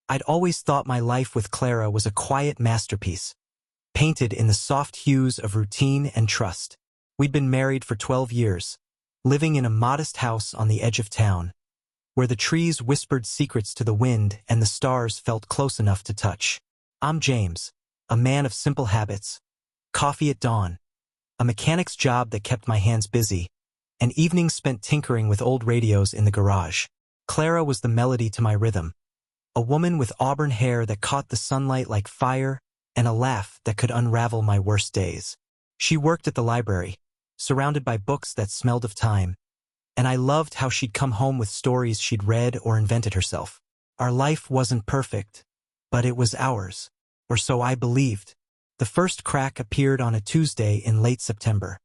I'd always thought my life with Clara was a quiet masterpiece, painted in the soft hues of routine and trust. We'd been married for 12 years, living in a modest house on the edge of town, where the trees whispered secrets to the wind and the stars felt close enough to touch. I'm James, a man of simple habits, coffee at dawn, a mechanic's job that kept my hands busy, and evenings spent tinkering with old radios in the garage. Clara was the melody to my rhythm, a woman with auburn hair that caught the sunlight like fire and a laugh that could unravel my worst days. She worked at the library, surrounded by books that smelled of time, and I loved how she'd come home with stories she'd read or invented herself. Our life wasn't perfect, but it was ours, or so I believed. The first crack appeared on a Tuesday in late September,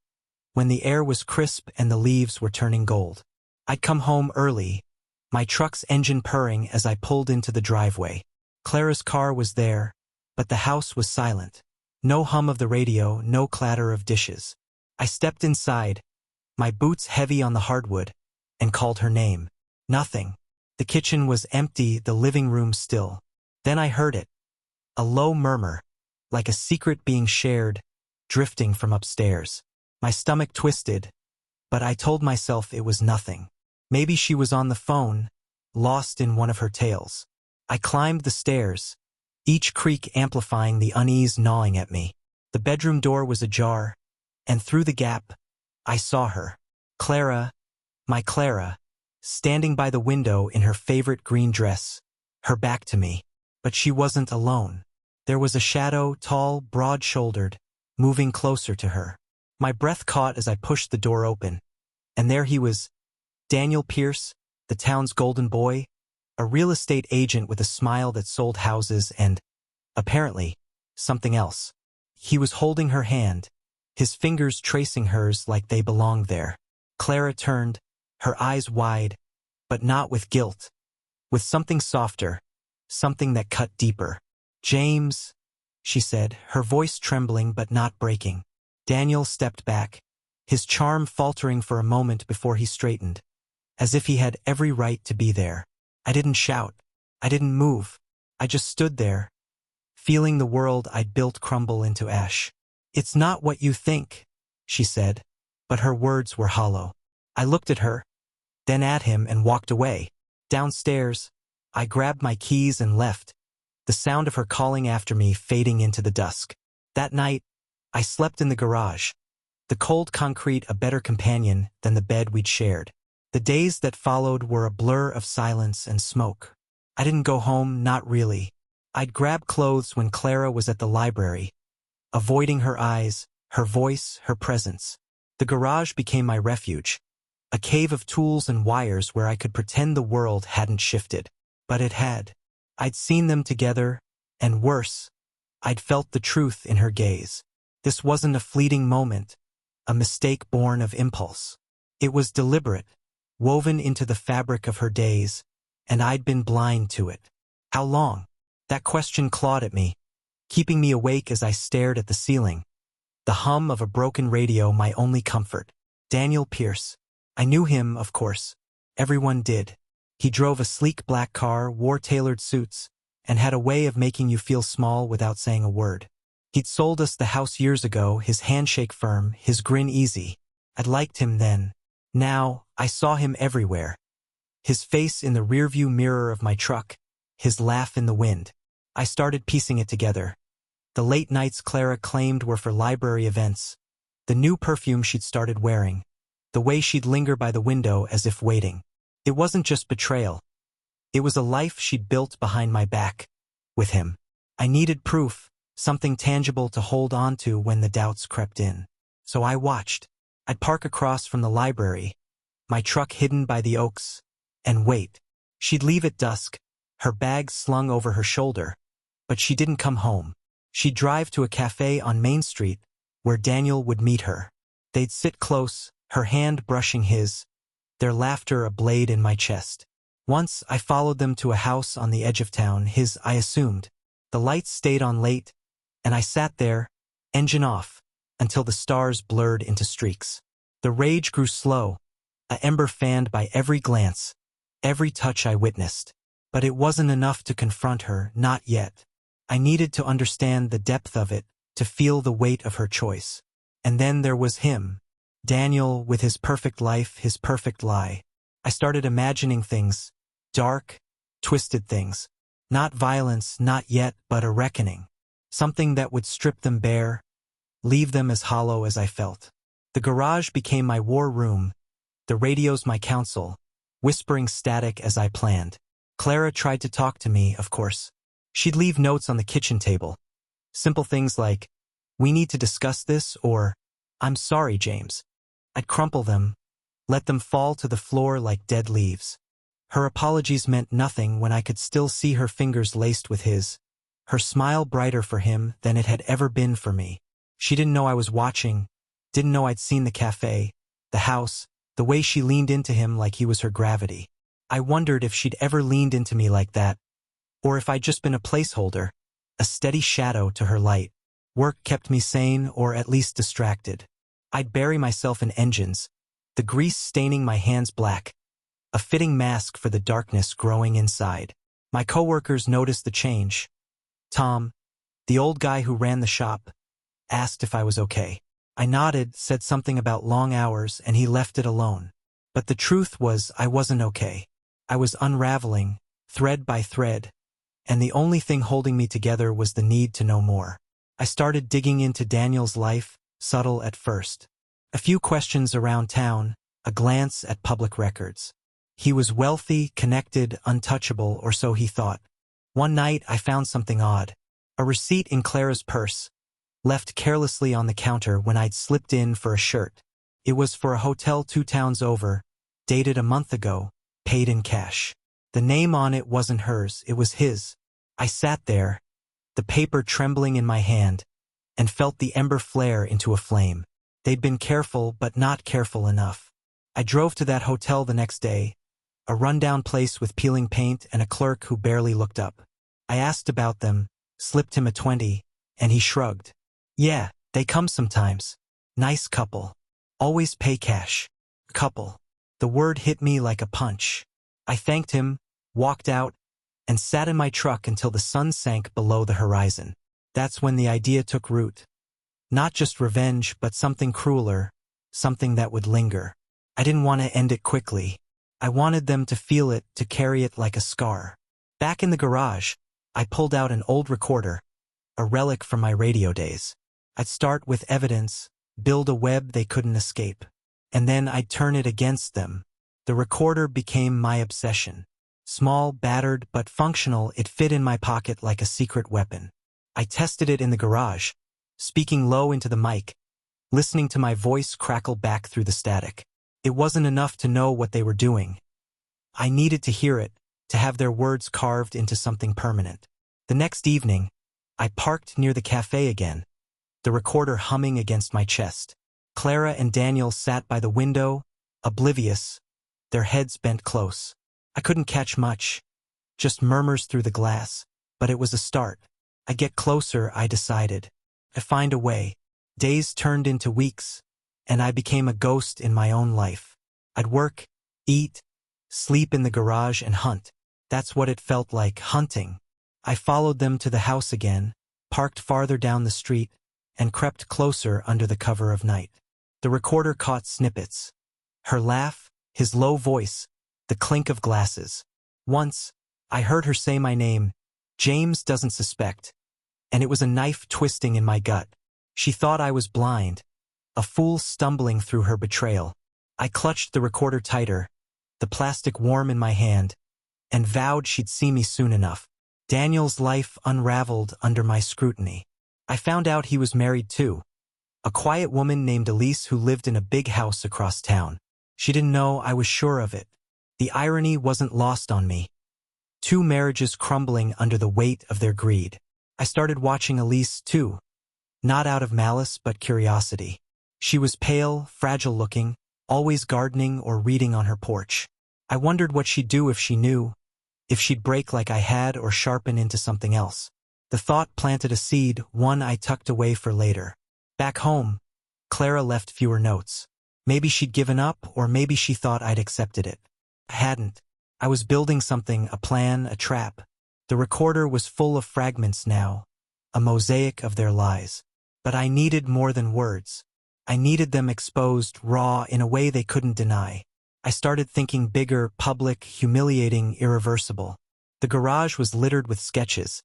when the air was crisp and the leaves were turning gold. I'd come home early, my truck's engine purring as I pulled into the driveway. Clara's car was there, but the house was silent. No hum of the radio, no clatter of dishes. I stepped inside, my boots heavy on the hardwood, and called her name. Nothing. The kitchen was empty, the living room still. Then I heard it. A low murmur, like a secret being shared, drifting from upstairs. My stomach twisted, but I told myself it was nothing. Maybe she was on the phone, lost in one of her tales. I climbed the stairs, each creak amplifying the unease gnawing at me. The bedroom door was ajar, and through the gap, I saw her. Clara, my Clara, standing by the window in her favorite green dress, her back to me. But she wasn't alone. There was a shadow, tall, broad-shouldered, moving closer to her. My breath caught as I pushed the door open, and there he was, Daniel Pierce, the town's golden boy, a real estate agent with a smile that sold houses and, apparently, something else. He was holding her hand, his fingers tracing hers like they belonged there. Clara turned, her eyes wide, but not with guilt, with something softer, something that cut deeper. "James," she said, her voice trembling but not breaking. Daniel stepped back, his charm faltering for a moment before he straightened, as if he had every right to be there. I didn't shout. I didn't move. I just stood there, feeling the world I'd built crumble into ash. "It's not what you think," she said, but her words were hollow. I looked at her, then at him and walked away. Downstairs, I grabbed my keys and left, the sound of her calling after me fading into the dusk. That night, I slept in the garage, the cold concrete a better companion than the bed we'd shared. The days that followed were a blur of silence and smoke. I didn't go home, not really. I'd grab clothes when Clara was at the library, avoiding her eyes, her voice, her presence. The garage became my refuge, a cave of tools and wires where I could pretend the world hadn't shifted. But it had. I'd seen them together, and worse, I'd felt the truth in her gaze. This wasn't a fleeting moment, a mistake born of impulse. It was deliberate, woven into the fabric of her days, and I'd been blind to it. How long? That question clawed at me, keeping me awake as I stared at the ceiling. The hum of a broken radio my only comfort. Daniel Pierce. I knew him, of course. Everyone did. He drove a sleek black car, wore tailored suits, and had a way of making you feel small without saying a word. He'd sold us the house years ago, his handshake firm, his grin easy. I'd liked him then. Now, I saw him everywhere. His face in the rearview mirror of my truck, his laugh in the wind. I started piecing it together. The late nights Clara claimed were for library events, the new perfume she'd started wearing, the way she'd linger by the window as if waiting. It wasn't just betrayal. It was a life she'd built behind my back, with him. I needed proof, something tangible to hold on to when the doubts crept in. So I watched. I'd park across from the library, my truck hidden by the oaks, and wait. She'd leave at dusk, her bag slung over her shoulder, but she didn't come home. She'd drive to a cafe on Main Street, where Daniel would meet her. They'd sit close, her hand brushing his, their laughter a blade in my chest. Once I followed them to a house on the edge of town, his, I assumed. The lights stayed on late, and I sat there, engine off, until the stars blurred into streaks. The rage grew slow, a ember fanned by every glance, every touch I witnessed. But it wasn't enough to confront her, not yet. I needed to understand the depth of it, to feel the weight of her choice. And then there was him. Daniel, with his perfect life, his perfect lie. I started imagining things. Dark, twisted things. Not violence, not yet, but a reckoning. Something that would strip them bare, leave them as hollow as I felt. The garage became my war room, the radio's my counsel, whispering static as I planned. Clara tried to talk to me, of course. She'd leave notes on the kitchen table. Simple things like, "We need to discuss this," or, "I'm sorry, James." I'd crumple them, let them fall to the floor like dead leaves. Her apologies meant nothing when I could still see her fingers laced with his, her smile brighter for him than it had ever been for me. She didn't know I was watching, didn't know I'd seen the cafe, the house, the way she leaned into him like he was her gravity. I wondered if she'd ever leaned into me like that, or if I'd just been a placeholder, a steady shadow to her light. Work kept me sane, or at least distracted. I'd bury myself in engines, the grease staining my hands black, a fitting mask for the darkness growing inside. My coworkers noticed the change. Tom, the old guy who ran the shop, asked if I was okay. I nodded, said something about long hours, and he left it alone. But the truth was, I wasn't okay. I was unraveling, thread by thread, and the only thing holding me together was the need to know more. I started digging into Daniel's life, subtle at first. A few questions around town, a glance at public records. He was wealthy, connected, untouchable, or so he thought. One night I found something odd. A receipt in Clara's purse, left carelessly on the counter when I'd slipped in for a shirt. It was for a hotel 2 towns over, dated a month ago, paid in cash. The name on it wasn't hers, it was his. I sat there, the paper trembling in my hand, and felt the ember flare into a flame. They'd been careful, but not careful enough. I drove to that hotel the next day, a rundown place with peeling paint and a clerk who barely looked up. I asked about them, slipped him a 20, and he shrugged. "Yeah, they come sometimes. Nice couple. Always pay cash. Couple." The word hit me like a punch. I thanked him, walked out, and sat in my truck until the sun sank below the horizon. That's when the idea took root. Not just revenge, but something crueler, something that would linger. I didn't want to end it quickly. I wanted them to feel it, to carry it like a scar. Back in the garage, I pulled out an old recorder, a relic from my radio days. I'd start with evidence, build a web they couldn't escape. And then I'd turn it against them. The recorder became my obsession. Small, battered, but functional, it fit in my pocket like a secret weapon. I tested it in the garage, speaking low into the mic, listening to my voice crackle back through the static. It wasn't enough to know what they were doing. I needed to hear it, to have their words carved into something permanent. The next evening, I parked near the cafe again, the recorder humming against my chest. Clara and Daniel sat by the window, oblivious, their heads bent close. I couldn't catch much, just murmurs through the glass, but it was a start. I'd get closer, I decided. I'd find a way. Days turned into weeks, and I became a ghost in my own life. I'd work, eat, sleep in the garage and hunt. That's what it felt like, hunting. I followed them to the house again, parked farther down the street, and crept closer under the cover of night. The recorder caught snippets. Her laugh, his low voice, the clink of glasses. Once, I heard her say my name, "James doesn't suspect," and it was a knife twisting in my gut. She thought I was blind, a fool stumbling through her betrayal. I clutched the recorder tighter, the plastic warm in my hand, and vowed she'd see me soon enough. Daniel's life unraveled under my scrutiny. I found out he was married too. A quiet woman named Elise who lived in a big house across town. She didn't know I was sure of it. The irony wasn't lost on me. 2 marriages crumbling under the weight of their greed. I started watching Elise too, not out of malice but curiosity. She was pale, fragile-looking, always gardening or reading on her porch. I wondered what she'd do if she knew, if she'd break like I had or sharpen into something else. The thought planted a seed, one I tucked away for later. Back home, Clara left fewer notes. Maybe she'd given up, or maybe she thought I'd accepted it. I hadn't. I was building something, a plan, a trap. The recorder was full of fragments now, a mosaic of their lies. But I needed more than words. I needed them exposed, raw, in a way they couldn't deny. I started thinking bigger, public, humiliating, irreversible. The garage was littered with sketches,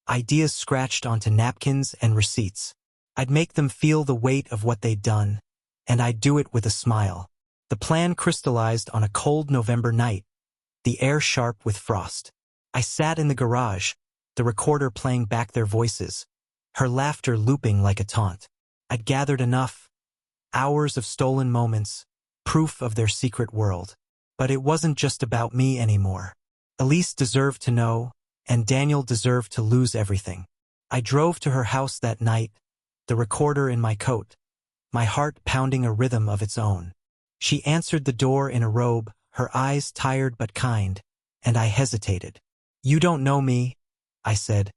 ideas scratched onto napkins and receipts. I'd make them feel the weight of what they'd done, and I'd do it with a smile. The plan crystallized on a cold November night, the air sharp with frost. I sat in the garage, the recorder playing back their voices, her laughter looping like a taunt. I'd gathered enough, hours of stolen moments, proof of their secret world. But it wasn't just about me anymore. Elise deserved to know, and Daniel deserved to lose everything. I drove to her house that night, the recorder in my coat, my heart pounding a rhythm of its own. She answered the door in a robe, her eyes tired but kind, and I hesitated. "You don't know me," I said,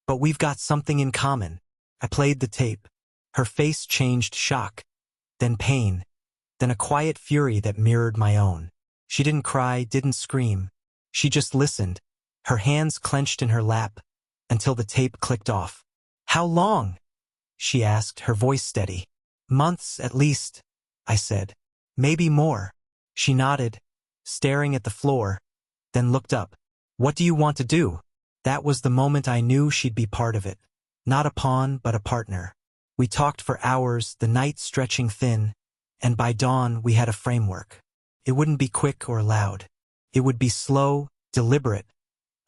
"but we've got something in common." I played the tape. Her face changed shock, then pain, then a quiet fury that mirrored my own. She didn't cry, didn't scream. She just listened, her hands clenched in her lap, until the tape clicked off. "How long?" she asked, her voice steady. "Months, at least," I said. "Maybe more." She nodded, staring at the floor, then looked up. "What do you want to do?" That was the moment I knew she'd be part of it. Not a pawn, but a partner. We talked for hours, the night stretching thin, and by dawn we had a framework. It wouldn't be quick or loud. It would be slow, deliberate,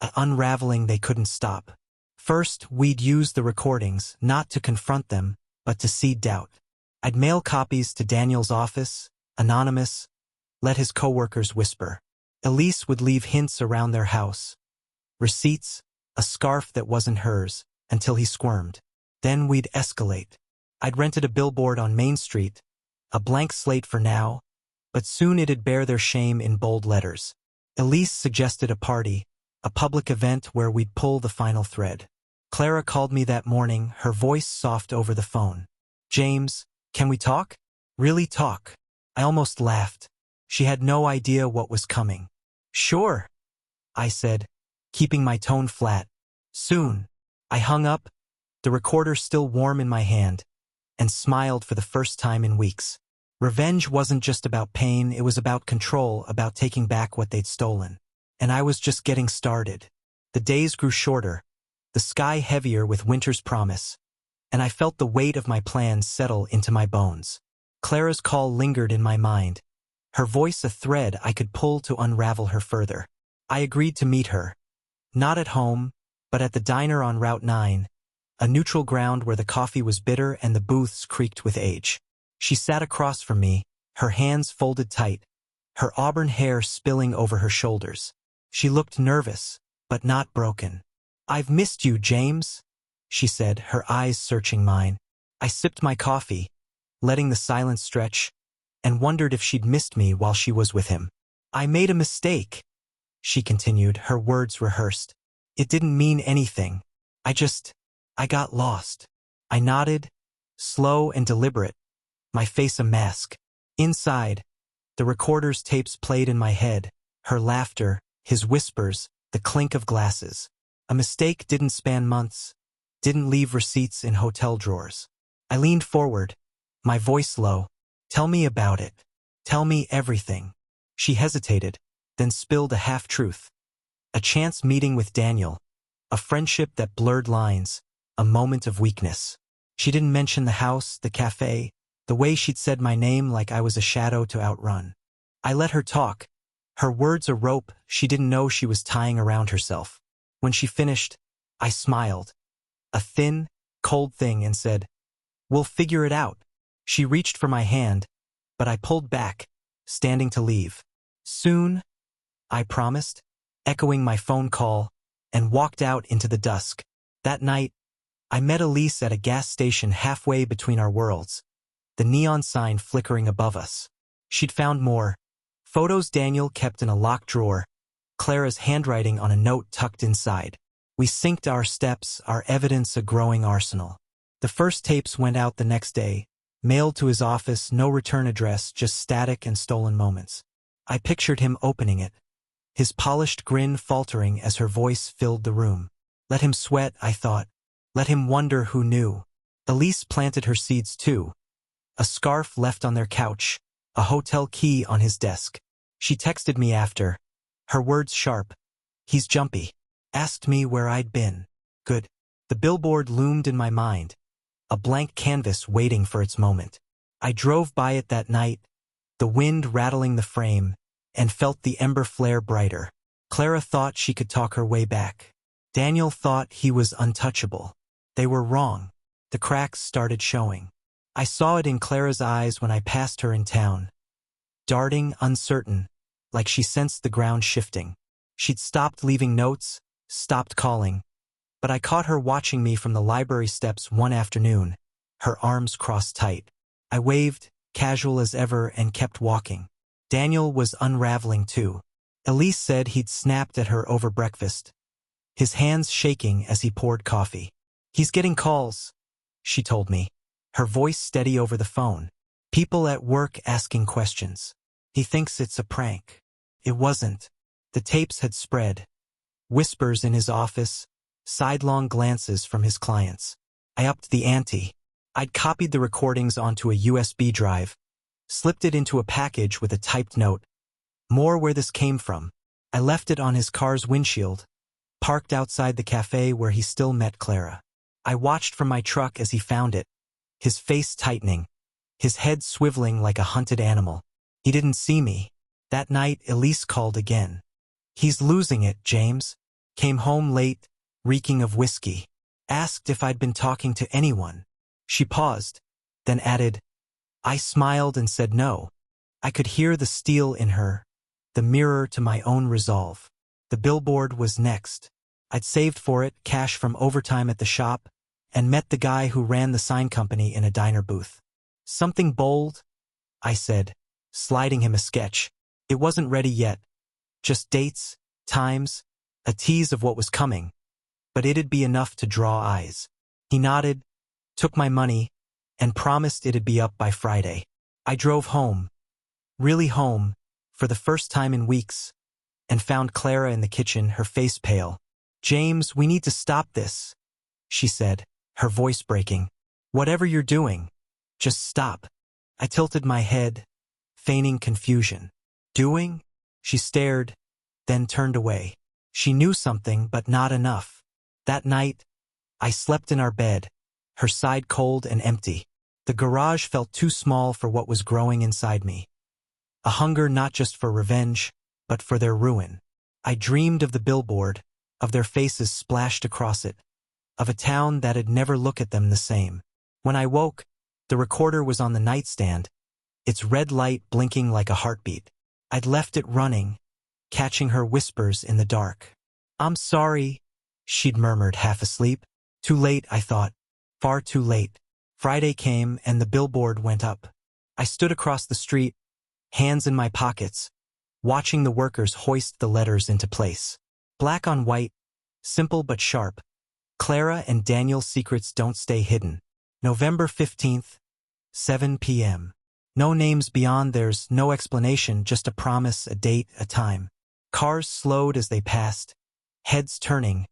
an unraveling they couldn't stop. First, we'd use the recordings, not to confront them, but to seed doubt. I'd mail copies to Daniel's office, anonymous, let his coworkers whisper. Elise would leave hints around their house. Receipts, a scarf that wasn't hers, until he squirmed. Then we'd escalate. I'd rented a billboard on Main Street, a blank slate for now, but soon it'd bear their shame in bold letters. Elise suggested a party, a public event where we'd pull the final thread. Clara called me that morning, her voice soft over the phone. "James, can we talk?" "Really talk?" I almost laughed. She had no idea what was coming. "Sure," I said, keeping my tone flat. "Soon." I hung up, the recorder still warm in my hand, and smiled for the first time in weeks. Revenge wasn't just about pain, it was about control, about taking back what they'd stolen. And I was just getting started. The days grew shorter, the sky heavier with winter's promise, and I felt the weight of my plans settle into my bones. Clara's call lingered in my mind, her voice a thread I could pull to unravel her further. I agreed to meet her, not at home, but at the diner on Route 9, a neutral ground where the coffee was bitter and the booths creaked with age. She sat across from me, her hands folded tight, her auburn hair spilling over her shoulders. She looked nervous, but not broken. "I've missed you, James," she said, her eyes searching mine. I sipped my coffee, letting the silence stretch, and wondered if she'd missed me while she was with him. "I made a mistake," she continued, her words rehearsed. "It didn't mean anything. I got lost." I nodded, slow and deliberate, my face a mask. Inside, the recorder's tapes played in my head, her laughter, his whispers, the clink of glasses. A mistake didn't span months, didn't leave receipts in hotel drawers. I leaned forward, my voice low. "Tell me about it. Tell me everything." She hesitated, then spilled a half-truth. A chance meeting with Daniel, a friendship that blurred lines, a moment of weakness. She didn't mention the house, the cafe, the way she'd said my name like I was a shadow to outrun. I let her talk, her words a rope she didn't know she was tying around herself. When she finished, I smiled, a thin, cold thing, and said, "We'll figure it out." She reached for my hand, but I pulled back, standing to leave. "Soon," I promised, echoing my phone call, and walked out into the dusk. That night, I met Elise at a gas station halfway between our worlds, the neon sign flickering above us. She'd found more. Photos Daniel kept in a locked drawer, Clara's handwriting on a note tucked inside. We synced our steps, our evidence a growing arsenal. The first tapes went out the next day, mailed to his office, no return address, just static and stolen moments. I pictured him opening it, his polished grin faltering as her voice filled the room. Let him sweat, I thought. Let him wonder who knew. Elise planted her seeds too. A scarf left on their couch, a hotel key on his desk. She texted me after, her words sharp. He's jumpy. Asked me where I'd been. Good. The billboard loomed in my mind, a blank canvas waiting for its moment. I drove by it that night, the wind rattling the frame, and felt the ember flare brighter. Clara thought she could talk her way back. Daniel thought he was untouchable. They were wrong. The cracks started showing. I saw it in Clara's eyes when I passed her in town. Darting, uncertain, like she sensed the ground shifting. She'd stopped leaving notes, stopped calling. But I caught her watching me from the library steps one afternoon, her arms crossed tight. I waved, casual as ever, and kept walking. Daniel was unraveling too. Elise said he'd snapped at her over breakfast, his hands shaking as he poured coffee. He's getting calls, she told me, her voice steady over the phone. People at work asking questions. He thinks it's a prank. It wasn't. The tapes had spread. Whispers in his office, sidelong glances from his clients. I upped the ante. I'd copied the recordings onto a USB drive, slipped it into a package with a typed note. More where this came from. I left it on his car's windshield, parked outside the cafe where he still met Clara. I watched from my truck as he found it, his face tightening, his head swiveling like a hunted animal. He didn't see me. That night, Elise called again. He's losing it, James. Came home late, reeking of whiskey. Asked if I'd been talking to anyone. She paused, then added, I smiled and said no. I could hear the steel in her, the mirror to my own resolve. The billboard was next. I'd saved for it cash from overtime at the shop, and met the guy who ran the sign company in a diner booth. Something bold, I said, sliding him a sketch. It wasn't ready yet. Just dates, times, a tease of what was coming. But it'd be enough to draw eyes. He nodded, took my money, and promised it'd be up by Friday. I drove home, really home, for the first time in weeks, and found Clara in the kitchen, her face pale. James, we need to stop this, she said, her voice breaking. Whatever you're doing, just stop. I tilted my head, feigning confusion. Doing? She stared, then turned away. She knew something, but not enough. That night, I slept in our bed, her side cold and empty. The garage felt too small for what was growing inside me. A hunger not just for revenge, but for their ruin. I dreamed of the billboard, of their faces splashed across it, of a town that'd never look at them the same. When I woke, the recorder was on the nightstand, its red light blinking like a heartbeat. I'd left it running, catching her whispers in the dark. I'm sorry, she'd murmured half asleep. Too late, I thought. Far too late. Friday came and the billboard went up. I stood across the street, hands in my pockets, watching the workers hoist the letters into place. Black on white, simple but sharp. Clara and Daniel's secrets don't stay hidden. November 15th, 7 p.m. No names beyond, there's no explanation, just a promise, a date, a time. Cars slowed as they passed, heads turning,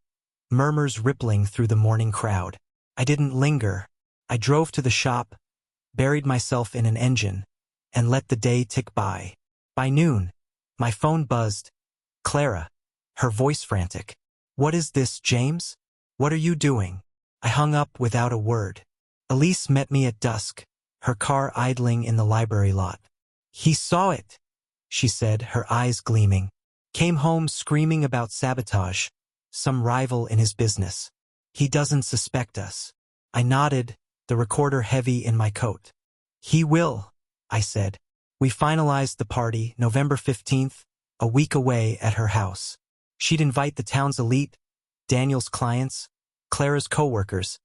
murmurs rippling through the morning crowd. I didn't linger. I drove to the shop, buried myself in an engine, and let the day tick by. By noon, my phone buzzed. Clara, her voice frantic. What is this, James? What are you doing? I hung up without a word. Elise met me at dusk, her car idling in the library lot. He saw it, she said, her eyes gleaming. Came home screaming about sabotage, some rival in his business. He doesn't suspect us. I nodded, the recorder heavy in my coat. He will, I said. We finalized the party, November 15th, a week away at her house. She'd invite the town's elite, Daniel's clients, Clara's co-workers,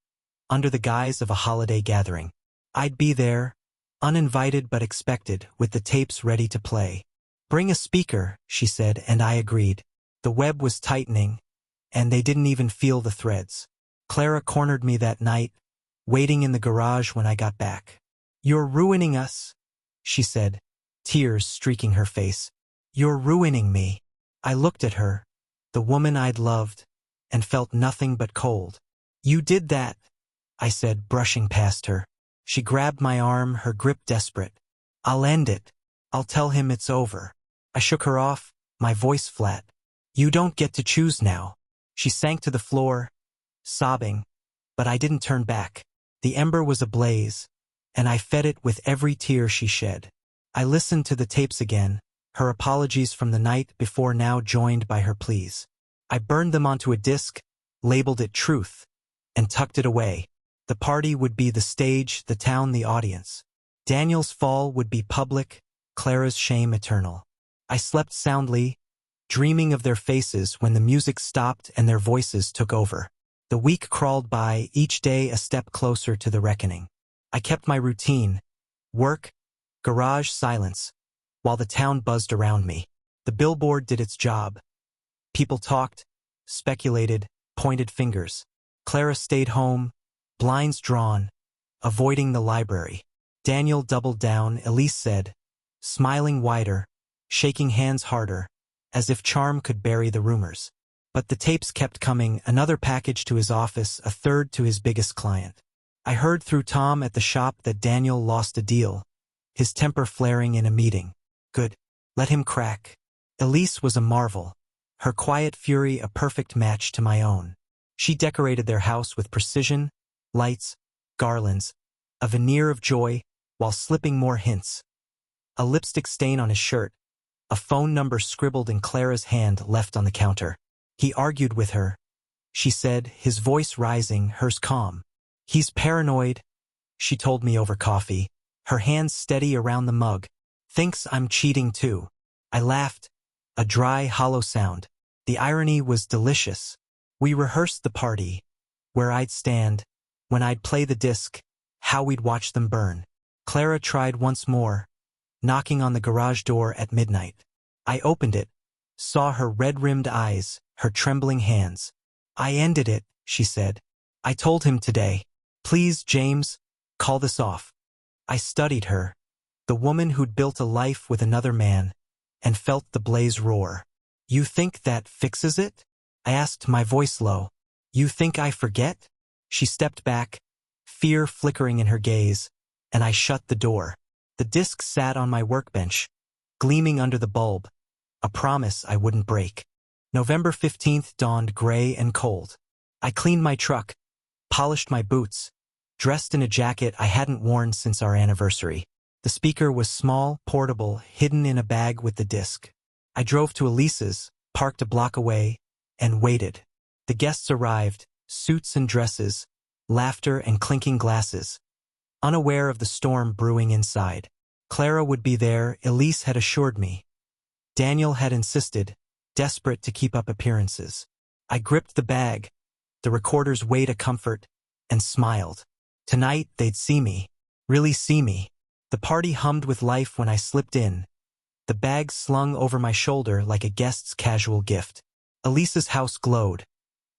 under the guise of a holiday gathering. I'd be there, uninvited but expected, with the tapes ready to play. Bring a speaker, she said, and I agreed. The web was tightening, and they didn't even feel the threads. Clara cornered me that night, waiting in the garage when I got back. You're ruining us, she said, tears streaking her face. You're ruining me. I looked at her, the woman I'd loved, and felt nothing but cold. "You did that," I said, brushing past her. She grabbed my arm, her grip desperate. "I'll end it. I'll tell him it's over." I shook her off, my voice flat. "You don't get to choose now." She sank to the floor, sobbing, but I didn't turn back. The ember was ablaze, and I fed it with every tear she shed. I listened to the tapes again, her apologies from the night before now joined by her pleas. I burned them onto a disc, labeled it Truth, and tucked it away. The party would be the stage, the town the audience. Daniel's fall would be public, Clara's shame eternal. I slept soundly, dreaming of their faces when the music stopped and their voices took over. The week crawled by, each day a step closer to the reckoning. I kept my routine, work, garage, silence, while the town buzzed around me. The billboard did its job. People talked, speculated, pointed fingers. Clara stayed home, blinds drawn, avoiding the library. Daniel doubled down, Elise said, smiling wider, shaking hands harder, as if charm could bury the rumors. But the tapes kept coming, another package to his office, a third to his biggest client. I heard through Tom at the shop that Daniel lost a deal, his temper flaring in a meeting. Good. Let him crack. Elise was a marvel, her quiet fury a perfect match to my own. She decorated their house with precision, lights, garlands, a veneer of joy, while slipping more hints. A lipstick stain on his shirt, a phone number scribbled in Clara's hand left on the counter. He argued with her, she said, his voice rising, hers calm. "He's paranoid," she told me over coffee, her hands steady around the mug. "Thinks I'm cheating too." I laughed, a dry, hollow sound. The irony was delicious. We rehearsed the party, where I'd stand, when I'd play the disc, how we'd watch them burn. Clara tried once more, knocking on the garage door at midnight. I opened it, saw her red-rimmed eyes, her trembling hands. "I ended it," she said. "I told him today. Please, James, call this off." I studied her, the woman who'd built a life with another man, and felt the blaze roar. "You think that fixes it?" I asked, my voice low. "You think I forget?" She stepped back, fear flickering in her gaze, and I shut the door. The disc sat on my workbench, gleaming under the bulb, a promise I wouldn't break. November 15th dawned gray and cold. I cleaned my truck, polished my boots, dressed in a jacket I hadn't worn since our anniversary. The speaker was small, portable, hidden in a bag with the disc. I drove to Elise's, parked a block away, and waited. The guests arrived, suits and dresses, laughter and clinking glasses, unaware of the storm brewing inside. Clara would be there, Elise had assured me. Daniel had insisted, desperate to keep up appearances. I gripped the bag, the recorder's weight a comfort, and smiled. Tonight they'd see me, really see me. The party hummed with life when I slipped in, the bag slung over my shoulder like a guest's casual gift. Elise's house glowed,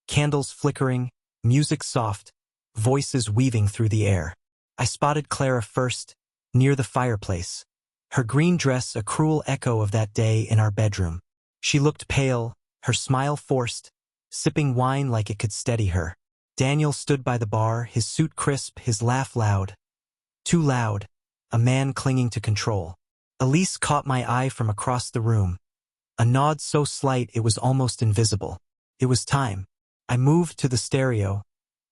candles flickering, music soft, voices weaving through the air. I spotted Clara first, near the fireplace, her green dress a cruel echo of that day in our bedroom. She looked pale, her smile forced, sipping wine like it could steady her. Daniel stood by the bar, his suit crisp, his laugh loud. Too loud, a man clinging to control. Elise caught my eye from across the room, a nod so slight it was almost invisible. It was time. I moved to the stereo,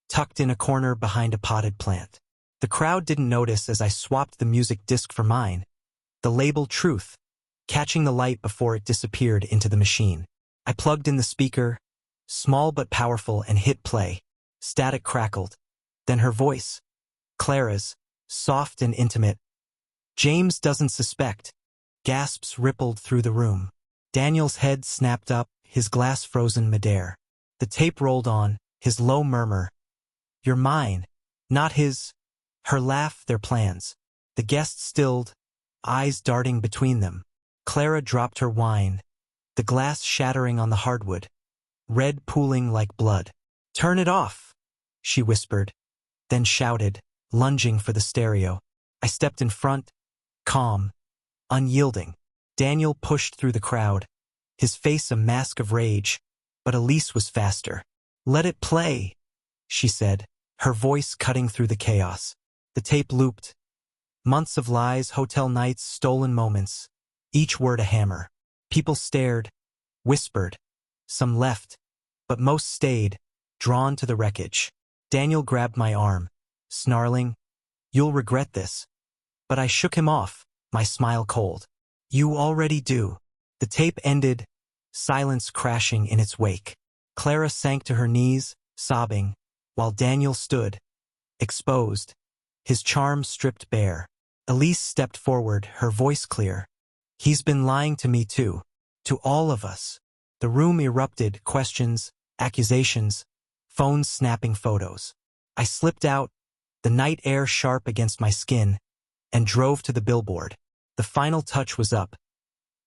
tucked in a corner behind a potted plant. The crowd didn't notice as I swapped the music disc for mine, the label Truth, catching the light before it disappeared into the machine. I plugged in the speaker, small but powerful, and hit play. Static crackled. Then her voice, Clara's, soft and intimate. "James doesn't suspect." Gasps rippled through the room. Daniel's head snapped up, his glass frozen midair. The tape rolled on, his low murmur. "You're mine." Not his. Her laugh, their plans. The guests stilled, eyes darting between them. Clara dropped her wine, the glass shattering on the hardwood, red pooling like blood. "Turn it off," she whispered, then shouted, lunging for the stereo. I stepped in front, calm, unyielding. Daniel pushed through the crowd, his face a mask of rage, but Elise was faster. "Let it play," she said, her voice cutting through the chaos. The tape looped. Months of lies, hotel nights, stolen moments, each word a hammer. People stared, whispered. Some left, but most stayed, drawn to the wreckage. Daniel grabbed my arm, snarling, "You'll regret this." But I shook him off, my smile cold. "You already do." The tape ended, silence crashing in its wake. Clara sank to her knees, sobbing, while Daniel stood, exposed, his charm stripped bare. Elise stepped forward, her voice clear. "He's been lying to me too. To all of us." The room erupted, questions, accusations, phones snapping photos. I slipped out, the night air sharp against my skin, and drove to the billboard. The final touch was up.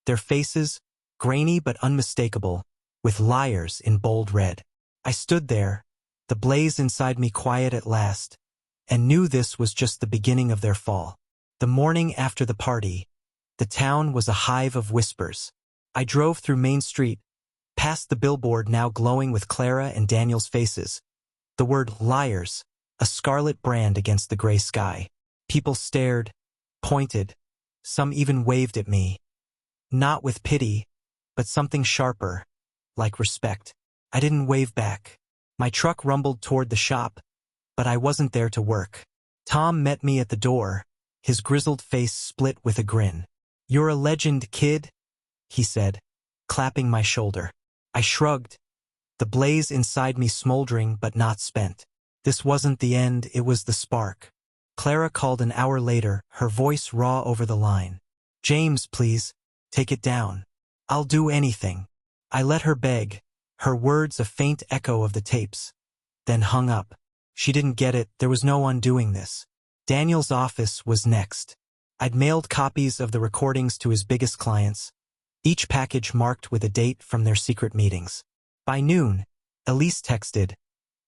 Their faces, grainy but unmistakable, with liars in bold red. I stood there, the blaze inside me quiet at last, and knew this was just the beginning of their fall. The morning after the party, the town was a hive of whispers. I drove through Main Street, past the billboard now glowing with Clara and Daniel's faces. The word liars, a scarlet brand against the gray sky. People stared, pointed, some even waved at me. Not with pity, but something sharper, like respect. I didn't wave back. My truck rumbled toward the shop, but I wasn't there to work. Tom met me at the door, his grizzled face split with a grin. "You're a legend, kid," he said, clapping my shoulder. I shrugged, the blaze inside me smoldering but not spent. This wasn't the end, it was the spark. Clara called an hour later, her voice raw over the line. "James, please, take it down. I'll do anything." I let her beg, her words a faint echo of the tapes, then hung up. She didn't get it, there was no undoing this. Daniel's office was next. I'd mailed copies of the recordings to his biggest clients, each package marked with a date from their secret meetings. By noon, Elise texted,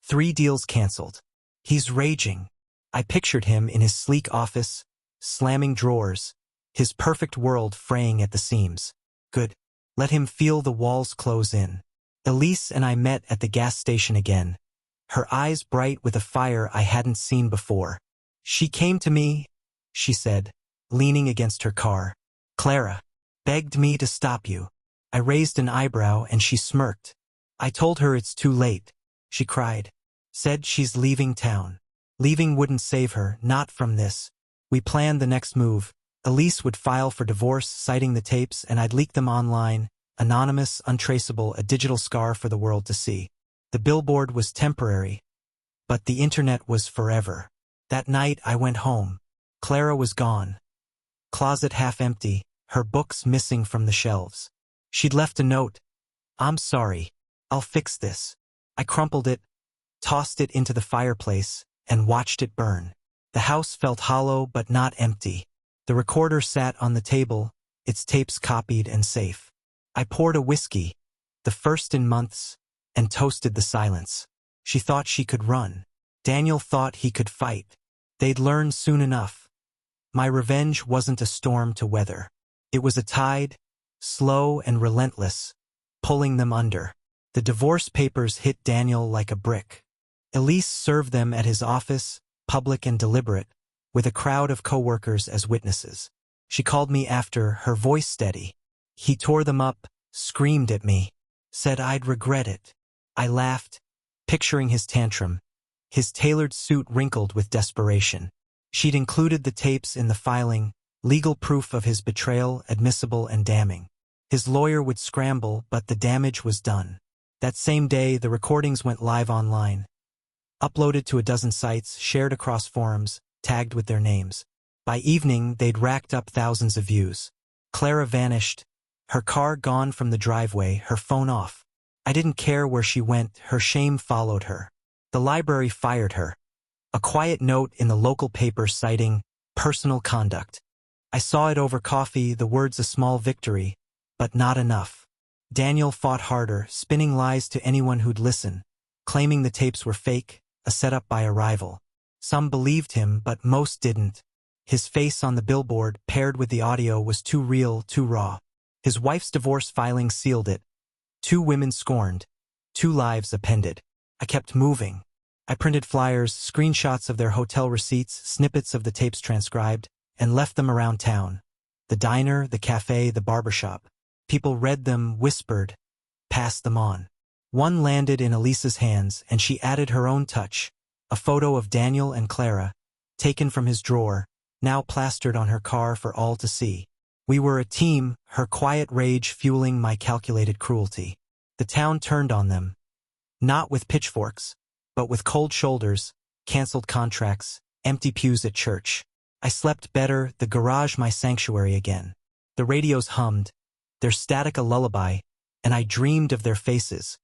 "3 deals canceled." He's raging. I pictured him in his sleek office, slamming drawers, his perfect world fraying at the seams. Good. Let him feel the walls close in. Elise and I met at the gas station again, her eyes bright with a fire I hadn't seen before. "She came to me," she said, leaning against her car. "Clara begged me to stop you." I raised an eyebrow and she smirked. "I told her it's too late," she cried. "Said she's leaving town." Leaving wouldn't save her, not from this. We planned the next move. Elise would file for divorce, citing the tapes, and I'd leak them online, anonymous, untraceable, a digital scar for the world to see. The billboard was temporary, but the internet was forever. That night I went home. Clara was gone. Closet half empty, her books missing from the shelves. She'd left a note. "I'm sorry. I'll fix this." I crumpled it, tossed it into the fireplace, and watched it burn. The house felt hollow but not empty. The recorder sat on the table, its tapes copied and safe. I poured a whiskey, the first in months, and toasted the silence. She thought she could run. Daniel thought he could fight. They'd learn soon enough. My revenge wasn't a storm to weather. It was a tide, slow and relentless, pulling them under. The divorce papers hit Daniel like a brick. Elise served them at his office, public and deliberate, with a crowd of co-workers as witnesses. She called me after, her voice steady. He tore them up, screamed at me, said I'd regret it. I laughed, picturing his tantrum, his tailored suit wrinkled with desperation. She'd included the tapes in the filing, legal proof of his betrayal, admissible and damning. His lawyer would scramble, but the damage was done. That same day, the recordings went live online, uploaded to a dozen sites, shared across forums, tagged with their names. By evening, they'd racked up thousands of views. Clara vanished, her car gone from the driveway, her phone off. I didn't care where she went, her shame followed her. The library fired her. A quiet note in the local paper citing personal conduct. I saw it over coffee, the words a small victory, but not enough. Daniel fought harder, spinning lies to anyone who'd listen, claiming the tapes were fake, a setup by a rival. Some believed him, but most didn't. His face on the billboard, paired with the audio, was too real, too raw. His wife's divorce filing sealed it. 2 women scorned. 2 lives appended. I kept moving. I printed flyers, screenshots of their hotel receipts, snippets of the tapes transcribed, and left them around town. The diner, the cafe, the barbershop. People read them, whispered, passed them on. One landed in Elisa's hands, and she added her own touch. A photo of Daniel and Clara, taken from his drawer, now plastered on her car for all to see. We were a team, her quiet rage fueling my calculated cruelty. The town turned on them. Not with pitchforks, but with cold shoulders, canceled contracts, empty pews at church. I slept better, the garage my sanctuary again. The radios hummed, their static a lullaby, and I dreamed of their faces.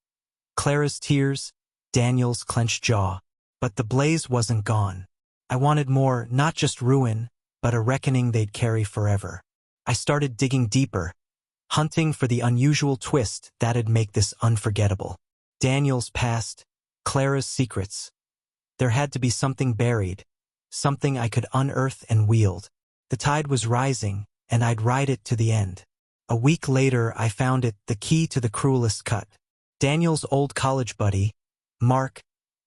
Clara's tears, Daniel's clenched jaw. But the blaze wasn't gone. I wanted more, not just ruin, but a reckoning they'd carry forever. I started digging deeper, hunting for the unusual twist that'd make this unforgettable. Daniel's past, Clara's secrets. There had to be something buried, something I could unearth and wield. The tide was rising, and I'd ride it to the end. A week later, I found it, the key to the cruelest cut. Daniel's old college buddy, Mark,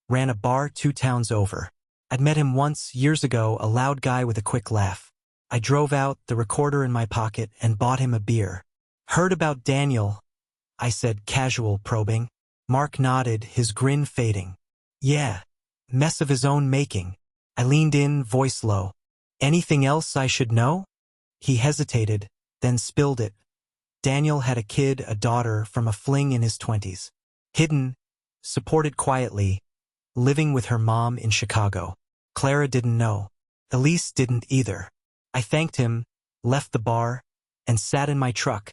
ran a bar 2 towns over. I'd met him once, years ago, a loud guy with a quick laugh. I drove out, the recorder in my pocket, and bought him a beer. Heard about Daniel, I said, casual, probing. Mark nodded, his grin fading. Yeah, mess of his own making. I leaned in, voice low. Anything else I should know? He hesitated, then spilled it. Daniel had a kid, a daughter, from a fling in his 20s. Hidden, supported quietly, living with her mom in Chicago. Clara didn't know. Elise didn't either. I thanked him, left the bar, and sat in my truck,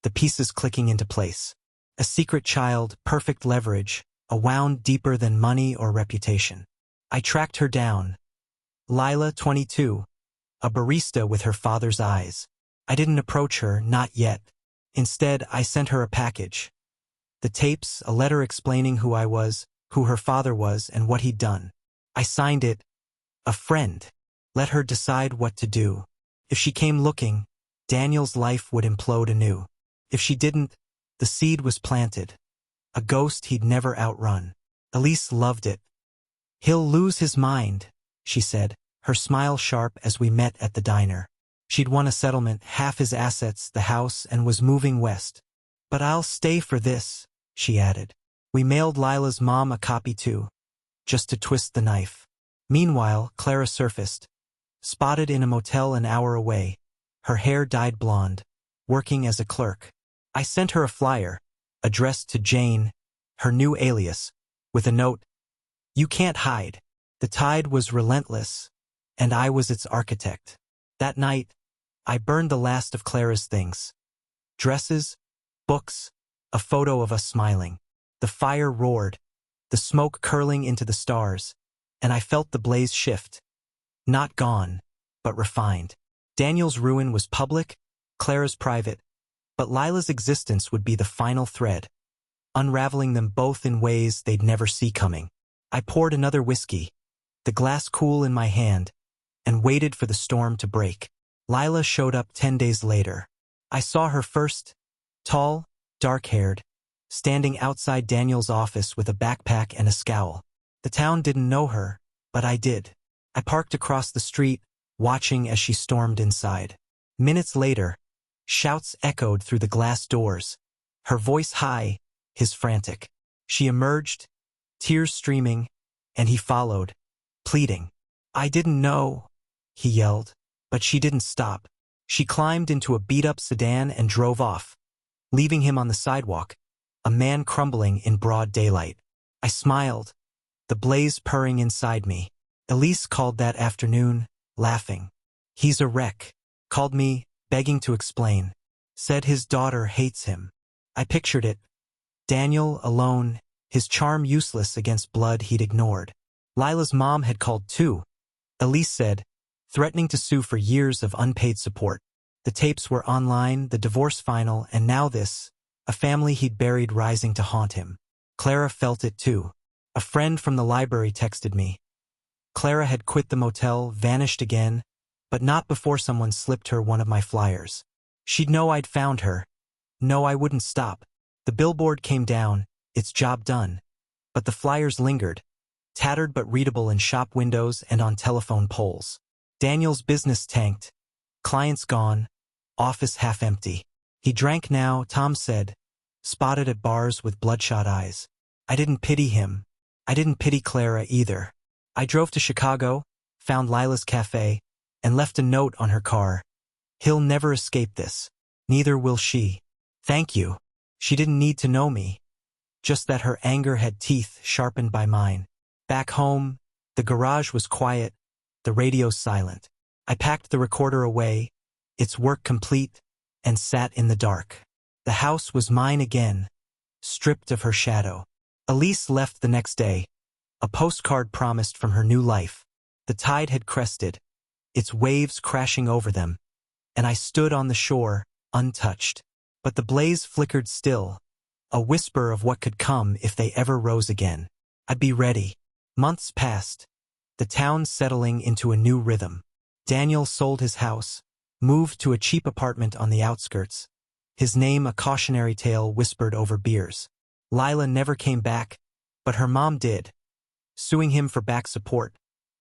the pieces clicking into place. A secret child, perfect leverage, a wound deeper than money or reputation. I tracked her down. Lila, 22, a barista with her father's eyes. I didn't approach her, not yet. Instead, I sent her a package. The tapes, a letter explaining who I was, who her father was, and what he'd done. I signed it, a friend. Let her decide what to do. If she came looking, Daniel's life would implode anew. If she didn't, the seed was planted. A ghost he'd never outrun. Elise loved it. He'll lose his mind, she said, her smile sharp as we met at the diner. She'd won a settlement, half his assets, the house, and was moving west. But I'll stay for this, she added. We mailed Lila's mom a copy too, just to twist the knife. Meanwhile, Clara surfaced, spotted in a motel an hour away, her hair dyed blonde, working as a clerk. I sent her a flyer, addressed to Jane, her new alias, with a note, "You can't hide." The tide was relentless, and I was its architect. That night, I burned the last of Clara's things. Dresses, books, a photo of us smiling. The fire roared, the smoke curling into the stars, and I felt the blaze shift. Not gone, but refined. Daniel's ruin was public, Clara's private, but Lila's existence would be the final thread, unraveling them both in ways they'd never see coming. I poured another whiskey, the glass cool in my hand, and waited for the storm to break. Lila showed up 10 days later. I saw her first, tall, dark-haired, standing outside Daniel's office with a backpack and a scowl. The town didn't know her, but I did. I parked across the street, watching as she stormed inside. Minutes later, shouts echoed through the glass doors, her voice high, his frantic. She emerged, tears streaming, and he followed, pleading. "I didn't know," he yelled, but she didn't stop. She climbed into a beat-up sedan and drove off, leaving him on the sidewalk, a man crumbling in broad daylight. I smiled, the blaze purring inside me. Elise called that afternoon, laughing. "He's a wreck." Called me, begging to explain. Said his daughter hates him. I pictured it. Daniel, alone, his charm useless against blood he'd ignored. Lila's mom had called too, Elise said, threatening to sue for years of unpaid support. The tapes were online, the divorce final, and now this, a family he'd buried rising to haunt him. Clara felt it too. A friend from the library texted me. Clara had quit the motel, vanished again, but not before someone slipped her one of my flyers. She'd know I'd found her, No, I wouldn't stop. The billboard came down, its job done. But the flyers lingered, tattered but readable in shop windows and on telephone poles. Daniel's business tanked, clients gone, office half empty. He drank now, Tom said, spotted at bars with bloodshot eyes. I didn't pity him. I didn't pity Clara either. I drove to Chicago, found Lila's cafe, and left a note on her car. He'll never escape this. Neither will she. Thank you. She didn't need to know me. Just that her anger had teeth sharpened by mine. Back home, the garage was quiet, the radio silent. I packed the recorder away, its work complete, and sat in the dark. The house was mine again, stripped of her shadow. Elise left the next day, a postcard promised from her new life. The tide had crested, its waves crashing over them, and I stood on the shore, untouched. But the blaze flickered still, a whisper of what could come if they ever rose again. I'd be ready. Months passed, the town settling into a new rhythm. Daniel sold his house, moved to a cheap apartment on the outskirts, his name a cautionary tale whispered over beers. Lila never came back, but her mom did, suing him for back support,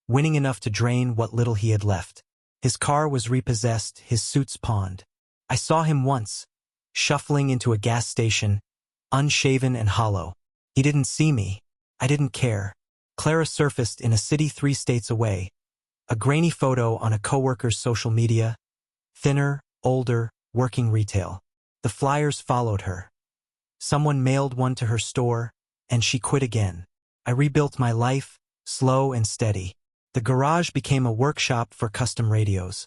winning enough to drain what little he had left. His car was repossessed, his suits pawned. I saw him once, shuffling into a gas station, unshaven and hollow. He didn't see me. I didn't care. Clara surfaced in a city 3 states away, a grainy photo on a coworker's social media, thinner, older, working retail. The flyers followed her. Someone mailed one to her store, and she quit again. I rebuilt my life, slow and steady. The garage became a workshop for custom radios,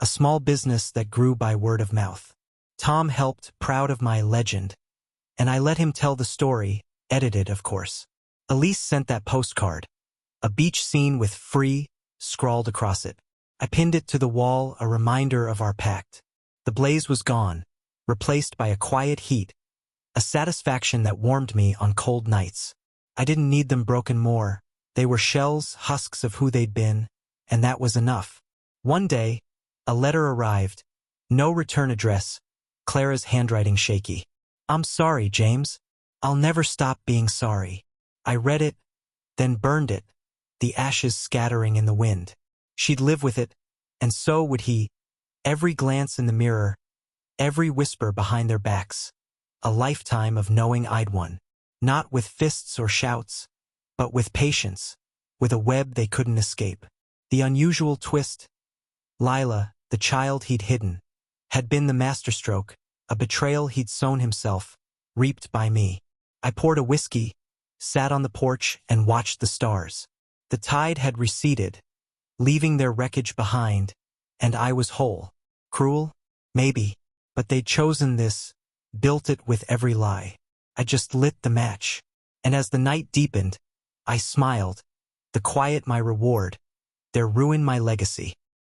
a small business that grew by word of mouth. Tom helped, proud of my legend, and I let him tell the story, edited of course. Elise sent that postcard, a beach scene with "free" scrawled across it. I pinned it to the wall, a reminder of our pact. The blaze was gone, replaced by a quiet heat, a satisfaction that warmed me on cold nights. I didn't need them broken more. They were shells, husks of who they'd been, and that was enough. One day, a letter arrived, no return address, Clara's handwriting shaky. I'm sorry, James. I'll never stop being sorry. I read it, then burned it, the ashes scattering in the wind. She'd live with it, and so would he. Every glance in the mirror, every whisper behind their backs. A lifetime of knowing I'd won. Not with fists or shouts, but with patience, with a web they couldn't escape. The unusual twist, Lila, the child he'd hidden, had been the masterstroke, a betrayal he'd sown himself, reaped by me. I poured a whiskey, sat on the porch and watched the stars. The tide had receded, leaving their wreckage behind, and I was whole. Cruel? Maybe, but they'd chosen this, built it with every lie. I just lit the match, and as the night deepened, I smiled, the quiet my reward, their ruin my legacy.